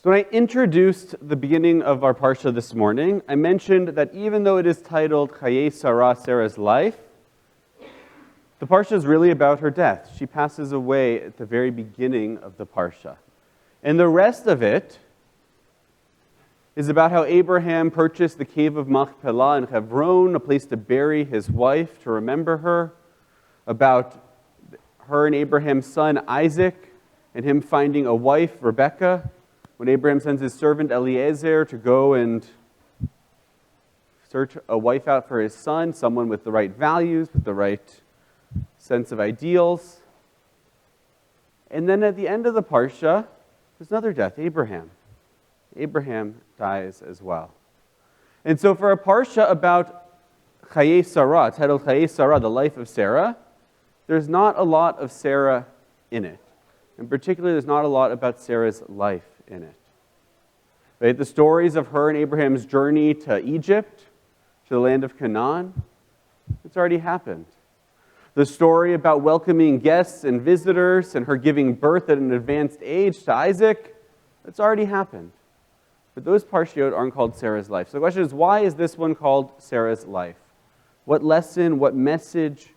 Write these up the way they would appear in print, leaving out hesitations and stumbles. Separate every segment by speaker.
Speaker 1: So when I introduced the beginning of our parsha this morning, I mentioned that even though it is titled Chayei Sarah, Sarah's life, the parsha is really about her death. She passes away at the very beginning of the parsha. And the rest of it is about how Abraham purchased the cave of Machpelah in Hebron, a place to bury his wife, to remember her, about her and Abraham's son Isaac, and him finding a wife, Rebekah, when Abraham sends his servant Eliezer to go and search a wife out for his son, someone with the right values, with the right sense of ideals. And then at the end of the parsha, there's another death, Abraham. Abraham dies as well. And so for a parsha about Chayei Sarah, titled Chayei Sarah, the life of Sarah, there's not a lot of Sarah in it. In particular, there's not a lot about Sarah's life in it. Right? The stories of her and Abraham's journey to Egypt, to the land of Canaan, it's already happened. The story about welcoming guests and visitors and her giving birth at an advanced age to Isaac, it's already happened. But those parshiot aren't called Sarah's life. So the question is, why is this one called Sarah's life? What lesson, what message,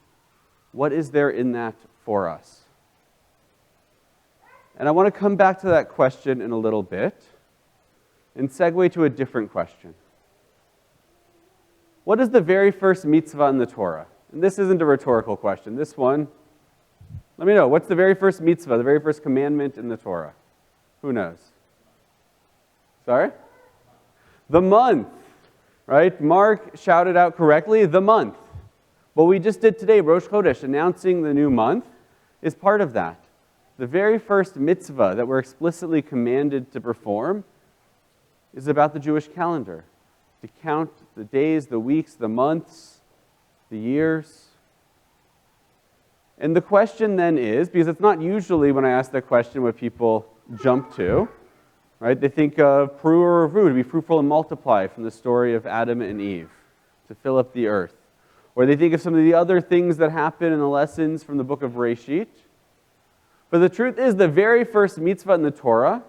Speaker 1: what is there in that for us? And I want to come back to that question in a little bit and segue to a different question. What is the very first mitzvah in the Torah? And this isn't a rhetorical question. This one, let me know. What's the very first mitzvah, the very first commandment in the Torah? Who knows? Sorry? The month, right? Mark shouted out correctly, the month. What we just did today, Rosh Chodesh, announcing the new month, is part of that. The very first mitzvah that we're explicitly commanded to perform is about the Jewish calendar, to count the days, the weeks, the months, the years. And the question then is, because it's not usually when I ask that question what people jump to, right? They think of pru or revu, to be fruitful and multiply, from the story of Adam and Eve, to fill up the earth. Or they think of some of the other things that happen in the lessons from the book of Bereshit. But the truth is, the very first mitzvah in the Torah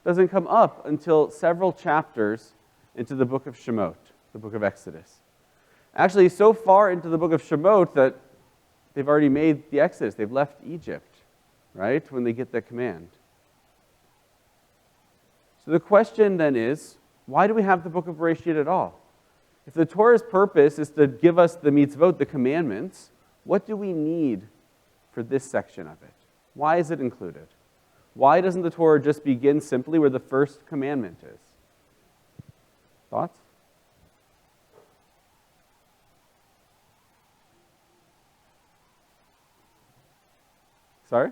Speaker 1: doesn't come up until several chapters into the book of Shemot, the book of Exodus. Actually, so far into the book of Shemot that they've already made the Exodus. They've left Egypt, right, when they get the command. So the question then is, why do we have the book of Bereshit at all? If the Torah's purpose is to give us the mitzvot, the commandments, what do we need for this section of it? Why is it included? Why doesn't the Torah just begin simply where the first commandment is? Thoughts? Sorry?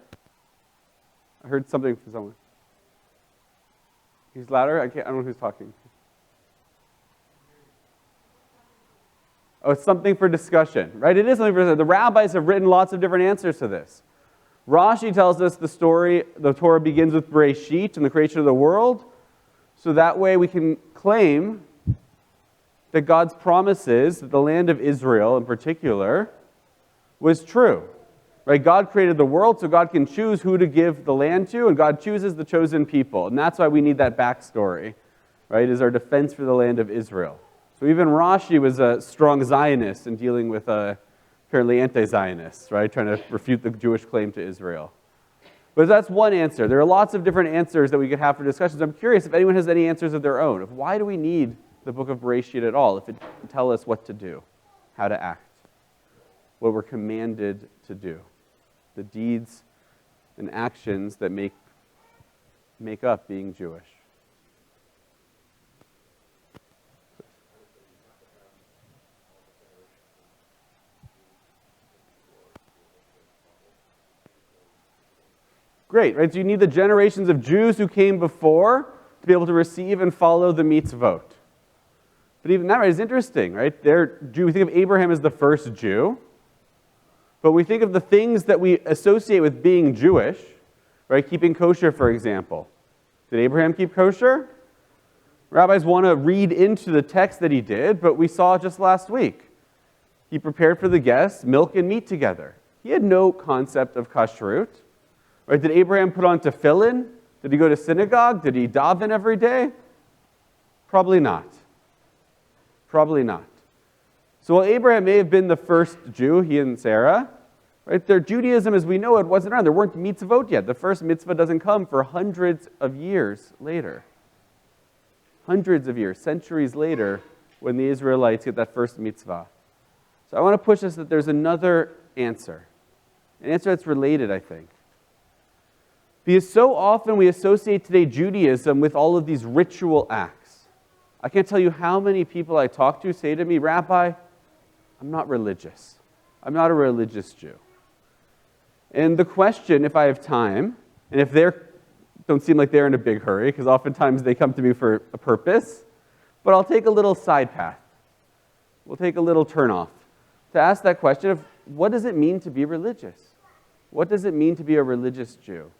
Speaker 1: I heard something from someone. He's louder? I don't know who's talking. Oh, it's something for discussion, right? It is something for discussion. The rabbis have written lots of different answers to this. Rashi tells us the story, the Torah begins with Bereshit and the creation of the world, so that way we can claim that God's promises, that the land of Israel in particular, was true. Right? God created the world, so God can choose who to give the land to, and God chooses the chosen people. And that's why we need that backstory, right, is our defense for the land of Israel. So even Rashi was a strong Zionist in dealing with apparently anti-Zionists, right, trying to refute the Jewish claim to Israel. But that's one answer. There are lots of different answers that we could have for discussions. I'm curious if anyone has any answers of their own. Of why do we need the book of Bereshit at all if it doesn't tell us what to do, how to act, what we're commanded to do, the deeds and actions that make up being Jewish. Great, right? So you need the generations of Jews who came before to be able to receive and follow the mitzvot. But even that, right, is interesting, right? We think of Abraham as the first Jew, but we think of the things that we associate with being Jewish, right? Keeping kosher, for example. Did Abraham keep kosher? Rabbis want to read into the text that he did, but we saw just last week. He prepared for the guests milk and meat together. He had no concept of kashrut. Right? Did Abraham put on tefillin? Did he go to synagogue? Did he daven every day? Probably not. Probably not. So while Abraham may have been the first Jew, he and Sarah, right, their Judaism as we know it wasn't around. There weren't mitzvot yet. The first mitzvah doesn't come for hundreds of years later. Hundreds of years, centuries later, when the Israelites get that first mitzvah. So I want to push us that there's another answer. An answer that's related, I think. Because so often we associate today Judaism with all of these ritual acts. I can't tell you how many people I talk to say to me, Rabbi, I'm not religious. I'm not a religious Jew. And the question, if I have time, and if they don't seem like they're in a big hurry, because oftentimes they come to me for a purpose, but I'll take a little side path. We'll take a little turn off to ask that question of what does it mean to be religious? What does it mean to be a religious Jew?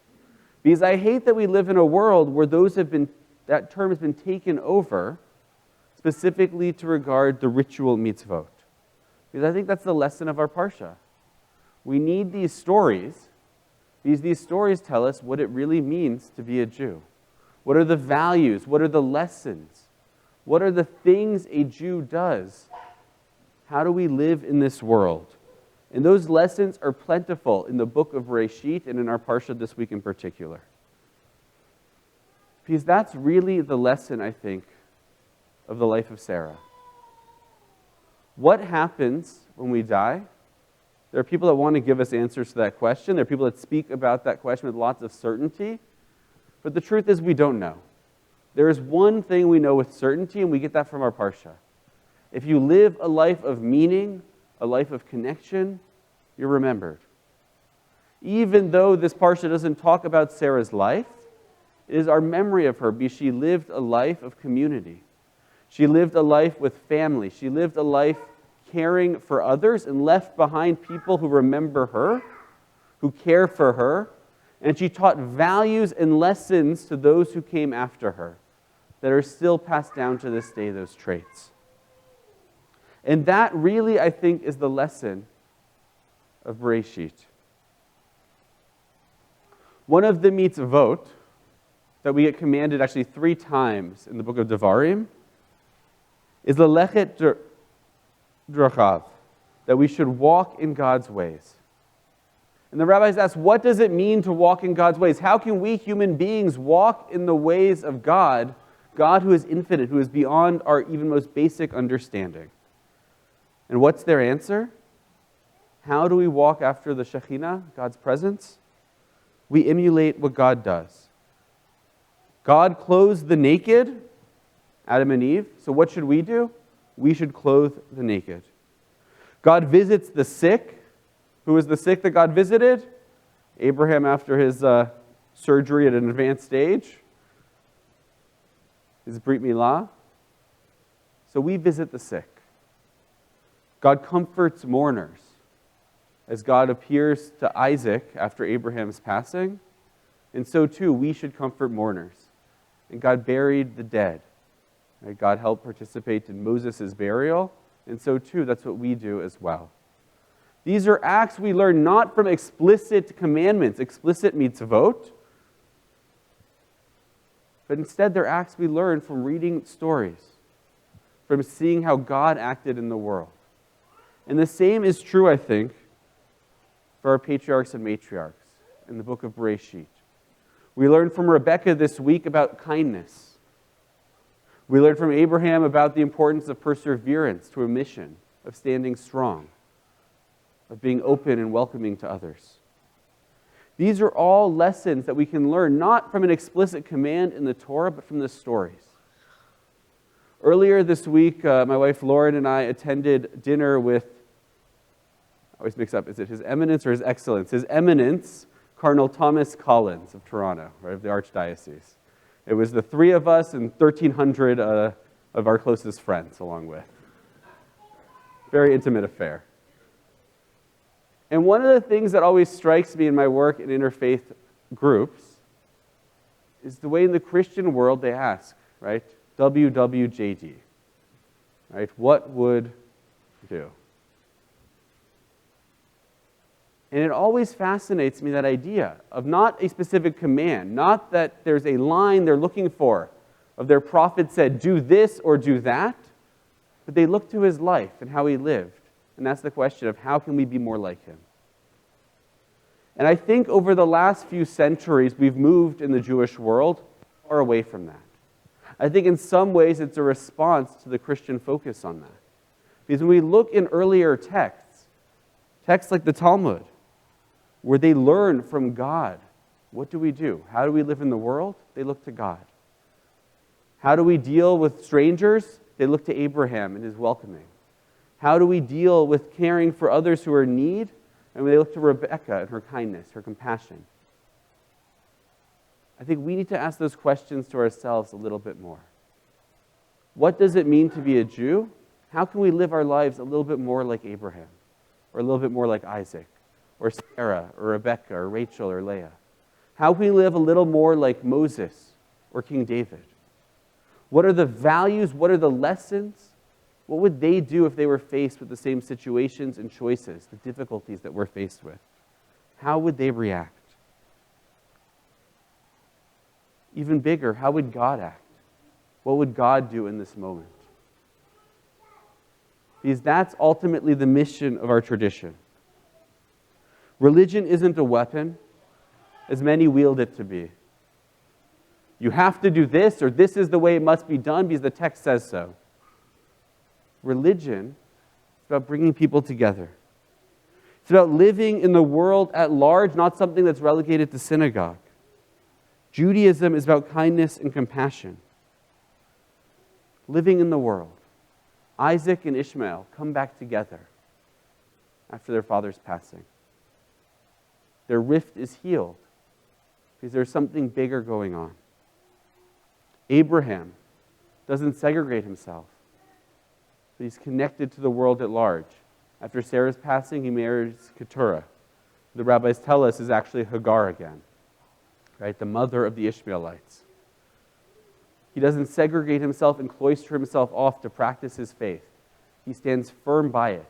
Speaker 1: Because I hate that we live in a world where that term has been taken over specifically to regard the ritual mitzvot. Because I think that's the lesson of our parsha. We need these stories, because these stories tell us what it really means to be a Jew. What are the values? What are the lessons? What are the things a Jew does? How do we live in this world? And those lessons are plentiful in the book of Bereshit and in our parsha this week in particular. Because that's really the lesson, I think, of the life of Sarah. What happens when we die? There are people that want to give us answers to that question. There are people that speak about that question with lots of certainty. But the truth is we don't know. There is one thing we know with certainty, and we get that from our parsha. If you live a life of meaning, a life of connection, you're remembered. Even though this parsha doesn't talk about Sarah's life, it is our memory of her because she lived a life of community. She lived a life with family. She lived a life caring for others and left behind people who remember her, who care for her, and she taught values and lessons to those who came after her that are still passed down to this day, those traits. And that really, I think, is the lesson of Bereshit. One of the mitzvot that we get commanded actually 3 times in the book of Devarim is lelechet drachav, that we should walk in God's ways. And the rabbis ask, what does it mean to walk in God's ways? How can we human beings walk in the ways of God, God who is infinite, who is beyond our even most basic understanding? And what's their answer? How do we walk after the Shekhinah, God's presence? We emulate what God does. God clothes the naked, Adam and Eve. So what should we do? We should clothe the naked. God visits the sick. Who was the sick that God visited? Abraham after his surgery at an advanced stage. His Brit Milah. So we visit the sick. God comforts mourners. As God appears to Isaac after Abraham's passing, and so too we should comfort mourners. And God buried the dead. Right? God helped participate in Moses' burial, and so too that's what we do as well. These are acts we learn not from explicit commandments, explicit mitzvot, but instead they're acts we learn from reading stories, from seeing how God acted in the world. And the same is true, I think, for our patriarchs and matriarchs in the book of Bereshit. We learned from Rebecca this week about kindness. We learned from Abraham about the importance of perseverance to a mission, of standing strong, of being open and welcoming to others. These are all lessons that we can learn, not from an explicit command in the Torah, but from the stories. Earlier this week, my wife Lauren and I attended dinner with, I always mix up, is it His Eminence or His Excellence? His Eminence, Cardinal Thomas Collins of Toronto, right, of the Archdiocese. It was the 3 of us and 1,300 of our closest friends along with. Very intimate affair. And one of the things that always strikes me in my work in interfaith groups is the way in the Christian world they ask, right? WWJD, right? What would do? And it always fascinates me, that idea of not a specific command, not that there's a line they're looking for, of their prophet said, do this or do that, but they look to his life and how he lived. And that's the question of how can we be more like him? And I think over the last few centuries, we've moved in the Jewish world far away from that. I think in some ways it's a response to the Christian focus on that. Because when we look in earlier texts like the Talmud, where they learn from God, what do we do? How do we live in the world? They look to God. How do we deal with strangers? They look to Abraham and his welcoming. How do we deal with caring for others who are in need? And they look to Rebecca and her kindness, her compassion. I think we need to ask those questions to ourselves a little bit more. What does it mean to be a Jew? How can we live our lives a little bit more like Abraham? Or a little bit more like Isaac? Or Sarah? Or Rebecca? Or Rachel? Or Leah? How can we live a little more like Moses or King David? What are the values? What are the lessons? What would they do if they were faced with the same situations and choices, the difficulties that we're faced with? How would they react? Even bigger, how would God act? What would God do in this moment? Because that's ultimately the mission of our tradition. Religion isn't a weapon, as many wield it to be. You have to do this, or this is the way it must be done because the text says so. Religion is about bringing people together. It's about living in the world at large, not something that's relegated to synagogue. Judaism is about kindness and compassion. Living in the world. Isaac and Ishmael come back together after their father's passing. Their rift is healed because there's something bigger going on. Abraham doesn't segregate himself, but he's connected to the world at large. After Sarah's passing, he marries Keturah. The rabbis tell us is actually Hagar again, right? The mother of the Ishmaelites. He doesn't segregate himself and cloister himself off to practice his faith. He stands firm by it,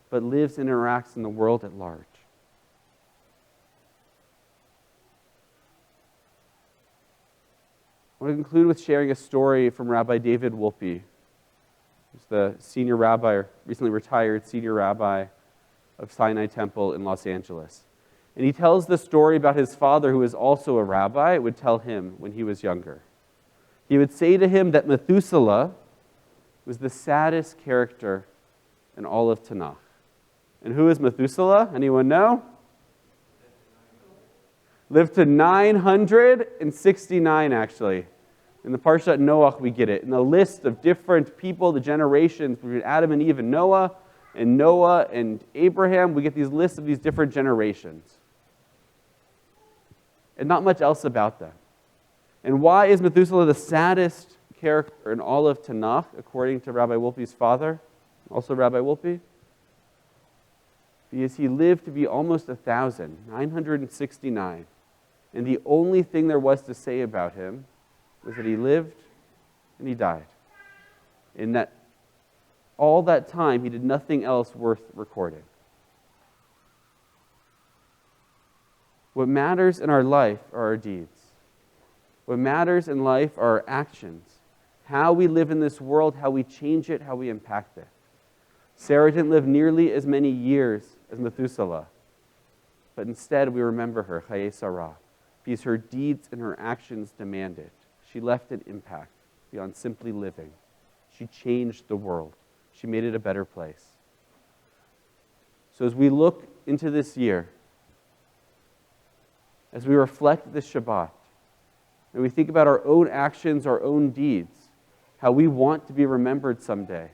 Speaker 1: but lives and interacts in the world at large. I want to conclude with sharing a story from Rabbi David Wolpe, who's the senior rabbi, or recently retired senior rabbi of Sinai Temple in Los Angeles. And he tells the story about his father, who is also a rabbi, would tell him when he was younger. He would say to him that Methuselah was the saddest character in all of Tanakh. And who is Methuselah? Anyone know? Lived to 969, actually. In the Parshat Noach, we get it. In the list of different people, the generations between Adam and Eve and Noah and Abraham, we get these lists of these different generations. And not much else about them. And why is Methuselah the saddest character in all of Tanakh, according to Rabbi Wolpe's father, also Rabbi Wolpe? Because he lived to be almost 1,000, 969. And the only thing there was to say about him was that he lived and he died. In that all that time, he did nothing else worth recording. What matters in our life are our deeds. What matters in life are our actions. How we live in this world, how we change it, how we impact it. Sarah didn't live nearly as many years as Methuselah, but instead we remember her, Chayei Sarah, because her deeds and her actions demand it. She left an impact beyond simply living. She changed the world. She made it a better place. So as we look into this year, as we reflect this Shabbat, and we think about our own actions, our own deeds, how we want to be remembered someday,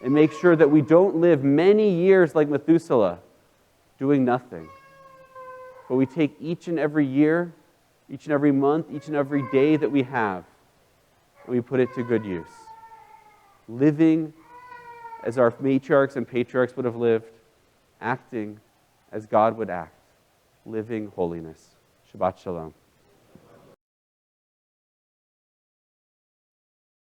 Speaker 1: and make sure that we don't live many years like Methuselah, doing nothing. But we take each and every year, each and every month, each and every day that we have, and we put it to good use. Living as our matriarchs and patriarchs would have lived, acting as God would act, living holiness. Shabbat Shalom.